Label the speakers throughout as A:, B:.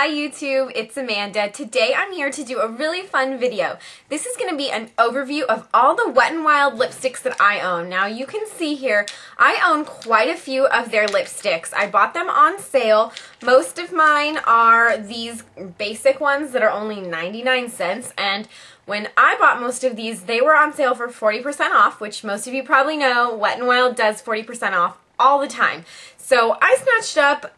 A: Hi YouTube, it's Amanda. Today I'm here to do a really fun video. This is going to be an overview of all the Wet n Wild lipsticks that I own. Now you can see here, I own quite a few of their lipsticks. I bought them on sale. Most of mine are these basic ones that are only 99 cents, and when I bought most of these, they were on sale for 40% off, which most of you probably know, Wet n Wild does 40% off all the time. So I snatched up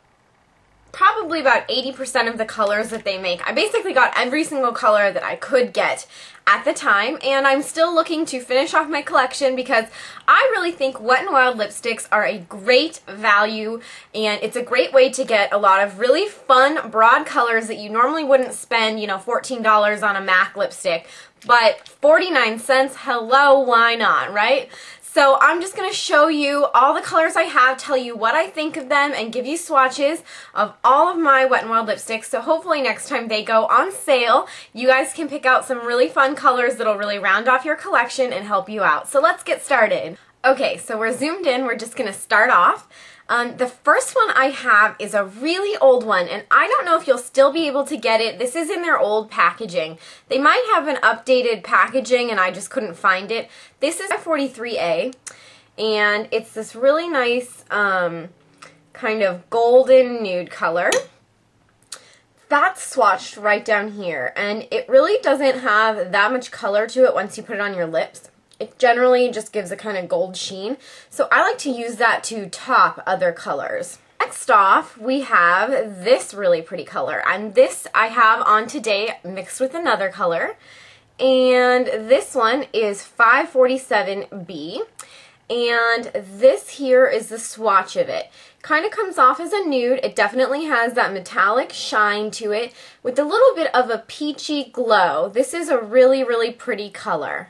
A: probably about 80% of the colors that they make. I basically got every single color that I could get at the time, and I'm still looking to finish off my collection because I really think Wet n Wild lipsticks are a great value, and it's a great way to get a lot of really fun, broad colors that you normally wouldn't spend, you know, $14 on a MAC lipstick, but 49 cents, hello, why not, right? So I'm just going to show you all the colors I have, tell you what I think of them, and give you swatches of all of my Wet n Wild lipsticks. So hopefully next time they go on sale, you guys can pick out some really fun colors that'll really round off your collection and help you out. So let's get started. Okay, so we're zoomed in. We're just going to start off. The first one I have is a really old one, and I don't know if you'll still be able to get it. This is in their old packaging. They might have an updated packaging, and I just couldn't find it. This is a 43A, and it's this really nice kind of golden nude color. That's swatched right down here, and it really doesn't have that much color to it once you put it on your lips. It generally just gives a kind of gold sheen, so I like to use that to top other colors. Next off, we have this really pretty color, and this I have on today mixed with another color, and this one is 547B, and this here is the swatch of it. Kind of comes off as a nude. It definitely has that metallic shine to it with a little bit of a peachy glow. This is a really, really pretty color.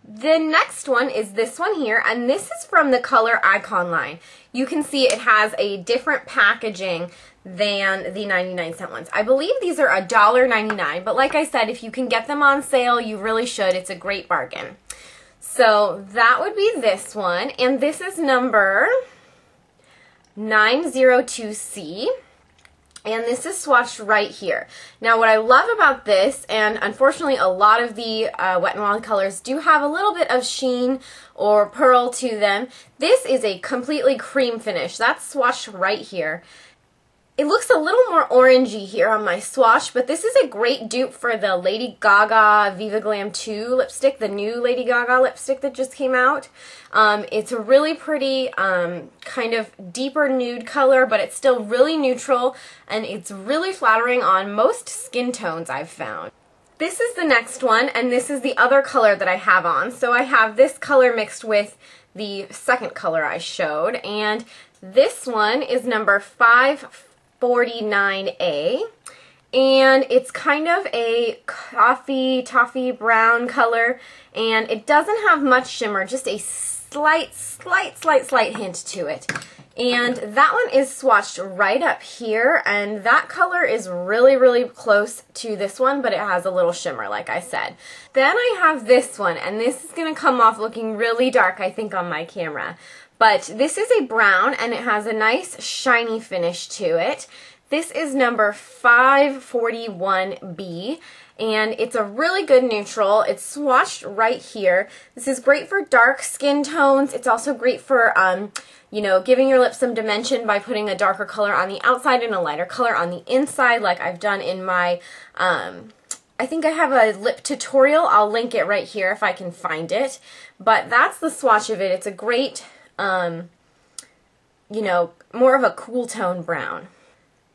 A: The next one is this one here, and this is from the Color Icon line. You can see it has a different packaging than the 99-cent ones. I believe these are $1.99, but like I said, if you can get them on sale, you really should. It's a great bargain. So that would be this one, and this is number 902C. And this is swatched right here. Now what I love about this, and unfortunately a lot of the Wet n Wild colors do have a little bit of sheen or pearl to them, this is a completely cream finish. That's swatched right here. It looks a little more orangey here on my swatch, but this is a great dupe for the Lady Gaga Viva Glam 2 lipstick, the new Lady Gaga lipstick that just came out. It's a really pretty kind of deeper nude color, but it's still really neutral, and it's really flattering on most skin tones I've found. This is the next one, and this is the other color that I have on. So I have this color mixed with the second color I showed, and this one is number 549A, and it's kind of a toffee brown color, and it doesn't have much shimmer, just a slight hint to it. And that one is swatched right up here, and that color is really, really close to this one, but it has a little shimmer, like I said. Then I have this one, and this is going to come off looking really dark, I think, on my camera. But this is a brown, and it has a nice shiny finish to it. This is number 541B, and it's a really good neutral. It's swatched right here. This is great for dark skin tones. It's also great for, you know, giving your lips some dimension by putting a darker color on the outside and a lighter color on the inside, like I've done in my, I think I have a lip tutorial. I'll link it right here if I can find it. But that's the swatch of it. It's a great, you know, more of a cool tone brown.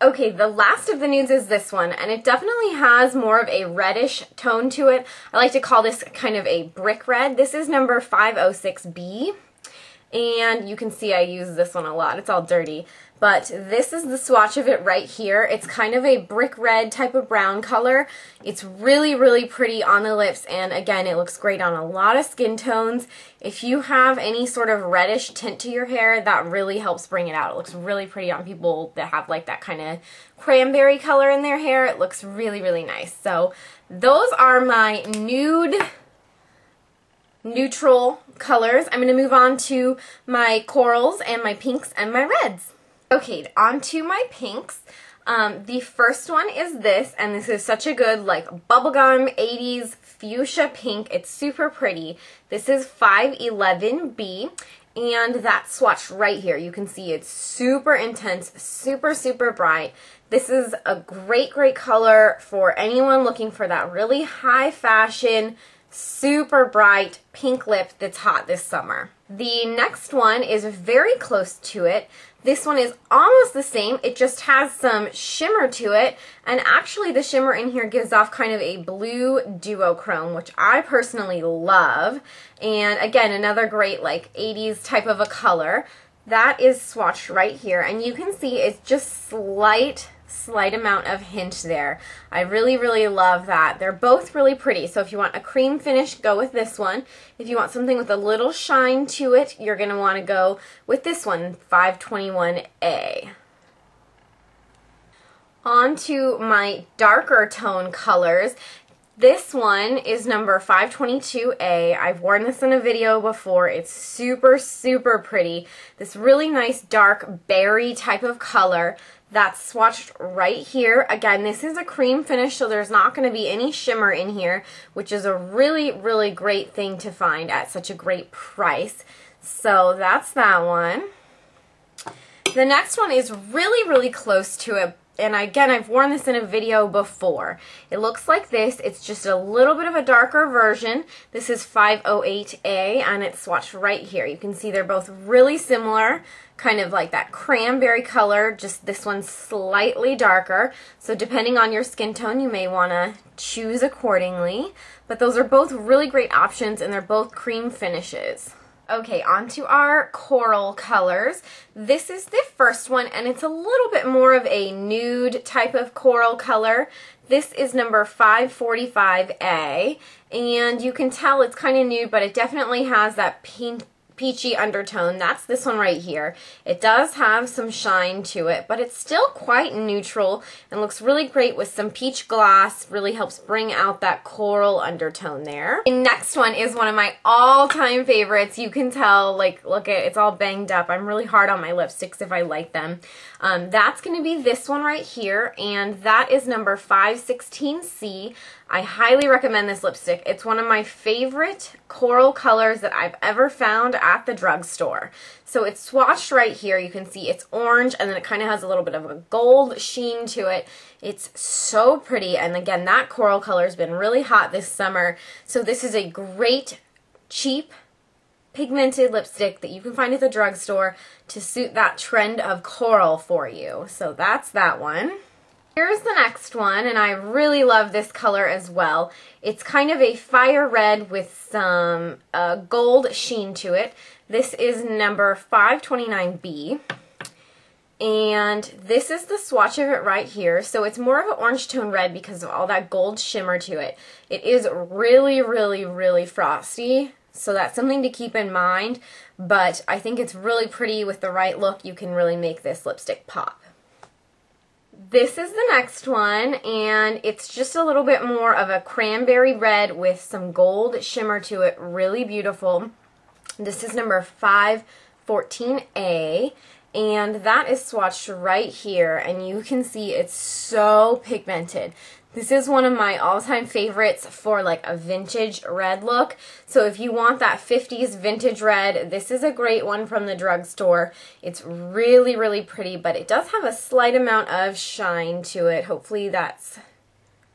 A: Okay, the last of the nudes is this one, and it definitely has more of a reddish tone to it. I like to call this kind of a brick red. This is number 506B, and you can see I use this one a lot. It's all dirty. But this is the swatch of it right here. It's kind of a brick red type of brown color. It's really, really pretty on the lips, and again, it looks great on a lot of skin tones. If you have any sort of reddish tint to your hair, that really helps bring it out. It looks really pretty on people that have like that kind of cranberry color in their hair. It looks really, really nice. So those are my nude neutral colors. I'm going to move on to my corals and my pinks and my reds. Okay, on to my pinks. The first one is this, and this is such a good like bubblegum 80s fuchsia pink. It's super pretty. This is 511B. And that swatch right here, you can see it's super intense, super, super bright. This is a great, great color for anyone looking for that really high fashion, super bright pink lip that's hot this summer. The next one is very close to it. This one is almost the same. It just has some shimmer to it. And actually the shimmer in here gives off kind of a blue duochrome, which I personally love. And again, another great like 80s type of a color. That is swatched right here. And you can see it's just slight amount of hint there. I really, really love that. They're both really pretty. So if you want a cream finish, go with this one. If you want something with a little shine to it, you're going to want to go with this one, 521A. On to my darker tone colors. This one is number 522A. I've worn this in a video before. It's super, super pretty. This really nice dark berry type of color. That's swatched right here. Again, this is a cream finish, so there's not going to be any shimmer in here, which is a really, really great thing to find at such a great price. So that's that one. The next one is really, really close to it. And again, I've worn this in a video before. It looks like this. It's just a little bit of a darker version. This is 508A, and it's swatched right here. You can see they're both really similar, kind of like that cranberry color, just this one's slightly darker. So depending on your skin tone, you may want to choose accordingly. But those are both really great options, and they're both cream finishes. Okay, on to our coral colors. This is the first one, and it's a little bit more of a nude type of coral color. This is number 545A, and you can tell it's kind of nude, but it definitely has that peachy undertone. That's this one right here. It does have some shine to it, but it's still quite neutral and looks really great with some peach gloss. Really helps bring out that coral undertone there. The next one is one of my all-time favorites. You can tell, like, look at it's all banged up. I'm really hard on my lipsticks if I like them. That's going to be this one right here, and that is number 516C. I highly recommend this lipstick. It's one of my favorite coral colors that I've ever found at the drugstore. So it's swatched right here. You can see it's orange, and then it kind of has a little bit of a gold sheen to it. It's so pretty, and again, that coral color has been really hot this summer. So this is a great, cheap, pigmented lipstick that you can find at the drugstore to suit that trend of coral for you. So that's that one. Here's the next one, and I really love this color as well. It's kind of a fire red with some gold sheen to it. This is number 529B, and this is the swatch of it right here. So it's more of an orange tone red because of all that gold shimmer to it. It is really, really, really frosty, so that's something to keep in mind, but I think it's really pretty. With the right look, you can really make this lipstick pop. This is the next one, and it's just a little bit more of a cranberry red with some gold shimmer to it. Really beautiful. This is number 514A, and that is swatched right here, and you can see it's so pigmented. This is one of my all-time favorites for like a vintage red look. So if you want that 50s vintage red, this is a great one from the drugstore. It's really, really pretty, but it does have a slight amount of shine to it. Hopefully that's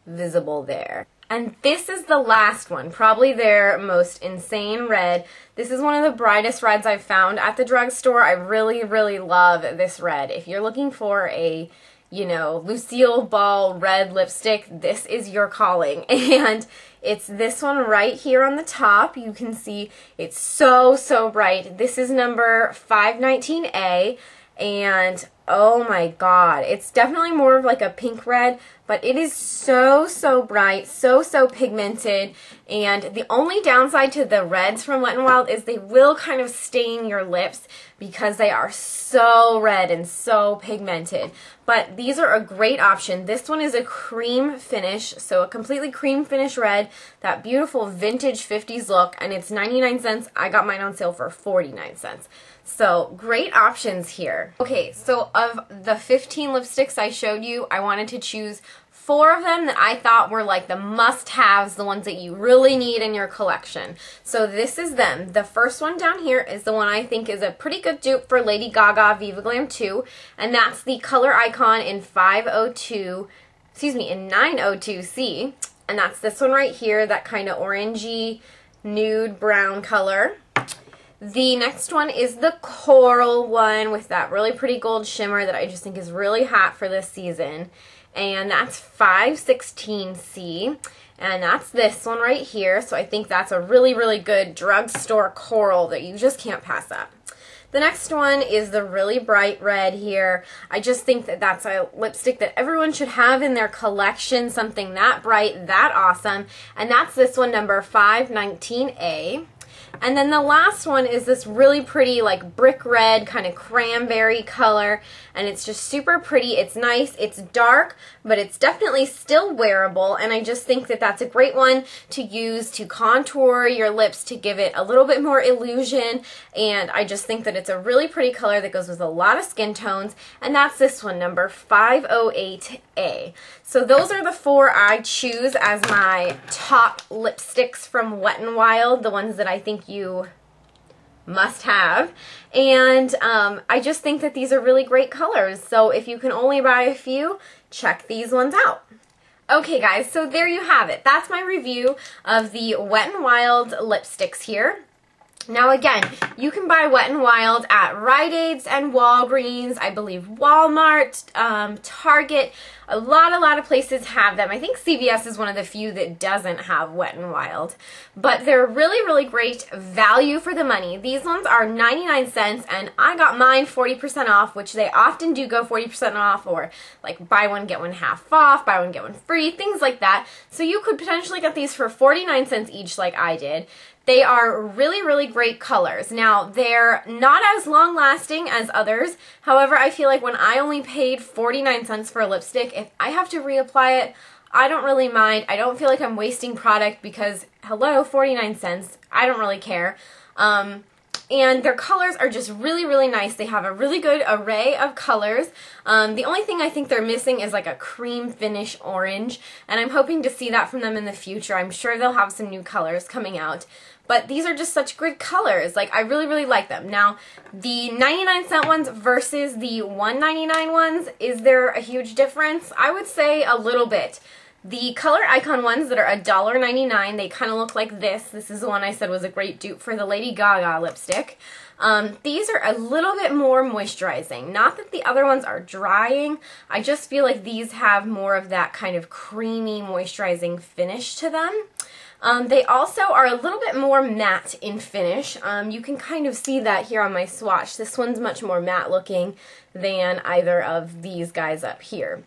A: visible there. And this is the last one, probably their most insane red. This is one of the brightest reds I've found at the drugstore. I really, really love this red. If you're looking for a, you know, Lucille Ball red lipstick, this is your calling. And it's this one right here on the top. You can see it's so, so bright. This is number 519A, and oh my god, it's definitely more of like a pink red, but it is so, so bright, so, so pigmented. And the only downside to the reds from Wet n Wild is they will kind of stain your lips, because they are so red and so pigmented. But these are a great option. This one is a cream finish, so a completely cream finish red, that beautiful vintage 50s look, and it's 99 cents. I got mine on sale for 49 cents. So great options here. Okay, so of the 15 lipsticks I showed you, I wanted to choose 4 of them that I thought were like the must-haves, the ones that you really need in your collection. So this is them. The first one down here is the one I think is a pretty good dupe for Lady Gaga Viva Glam 2, and that's the Color Icon in 902C, and that's this one right here, that kind of orangey nude brown color. The next one is the coral one with that really pretty gold shimmer that I just think is really hot for this season. And that's 516C. And that's this one right here. So I think that's a really, really good drugstore coral that you just can't pass up. The next one is the really bright red here. I just think that that's a lipstick that everyone should have in their collection, something that bright, that awesome. And that's this one, number 519A. And then the last one is this really pretty like brick red kind of cranberry color, and it's just super pretty. It's nice, it's dark, but it's definitely still wearable, and I just think that that's a great one to use to contour your lips to give it a little bit more illusion, and I just think that it's a really pretty color that goes with a lot of skin tones, and that's this one, number 508A. So those are the 4 I choose as my top lipsticks from Wet n Wild, the ones that I think you must have. And I just think that these are really great colors. So if you can only buy a few, check these ones out. Okay guys, so there you have it. That's my review of the Wet n Wild lipsticks here. Now again, you can buy Wet n Wild at Rite Aids and Walgreens, I believe Walmart, Target, a lot of places have them. I think CVS is one of the few that doesn't have Wet n Wild. But they're really, really great value for the money. These ones are 99 cents and I got mine 40% off, which they often do go 40% off, or like buy one get one half off, buy one get one free, things like that. So you could potentially get these for 49 cents each like I did. They are really, really great colors. Now, they're not as long lasting as others. However, I feel like when I only paid 49 cents for a lipstick, if I have to reapply it, I don't really mind. I don't feel like I'm wasting product because, hello, 49 cents. I don't really care. And their colors are just really, really nice. They have a really good array of colors. The only thing I think they're missing is like a cream finish orange, and I'm hoping to see that from them in the future. I'm sure they'll have some new colors coming out. But these are just such good colors. Like, I really, really like them. Now, the 99-cent ones versus the $1.99 ones, is there a huge difference? I would say a little bit. The Color Icon ones that are $1.99, they kind of look like this. This is the one I said was a great dupe for the Lady Gaga lipstick. These are a little bit more moisturizing. Not that the other ones are drying. I just feel like these have more of that kind of creamy moisturizing finish to them. They also are a little bit more matte in finish. You can kind of see that here on my swatch. This one's much more matte looking than either of these guys up here.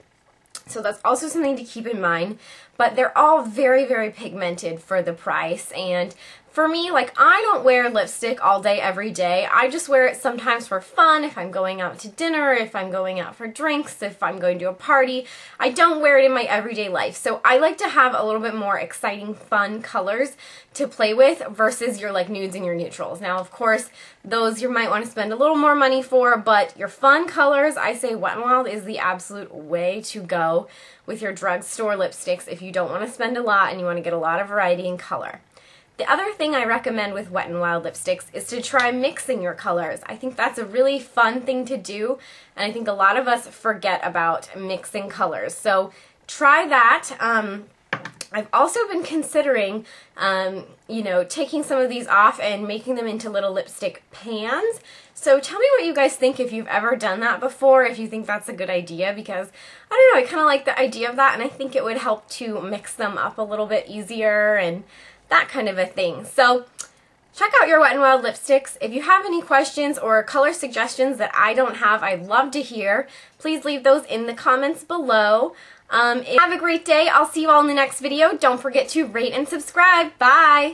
A: So that's also something to keep in mind. But they're all very, very pigmented for the price. And for me, like, I don't wear lipstick all day, every day. I just wear it sometimes for fun, if I'm going out to dinner, if I'm going out for drinks, if I'm going to a party. I don't wear it in my everyday life. So I like to have a little bit more exciting, fun colors to play with versus your like nudes and your neutrals. Now, of course, those you might want to spend a little more money for, but your fun colors, I say Wet n Wild is the absolute way to go with your drugstore lipsticks if you don't want to spend a lot and you want to get a lot of variety in color. The other thing I recommend with Wet n Wild lipsticks is to try mixing your colors. I think that's a really fun thing to do, and I think a lot of us forget about mixing colors. So try that. I've also been considering, you know, taking some of these off and making them into little lipstick pans. So tell me what you guys think, if you've ever done that before, if you think that's a good idea, because I don't know, I kind of like the idea of that, and I think it would help to mix them up a little bit easier and that kind of a thing. So check out your Wet n Wild lipsticks. If you have any questions or color suggestions that I don't have, I'd love to hear. Please leave those in the comments below. Have a great day. I'll see you all in the next video. Don't forget to rate and subscribe. Bye!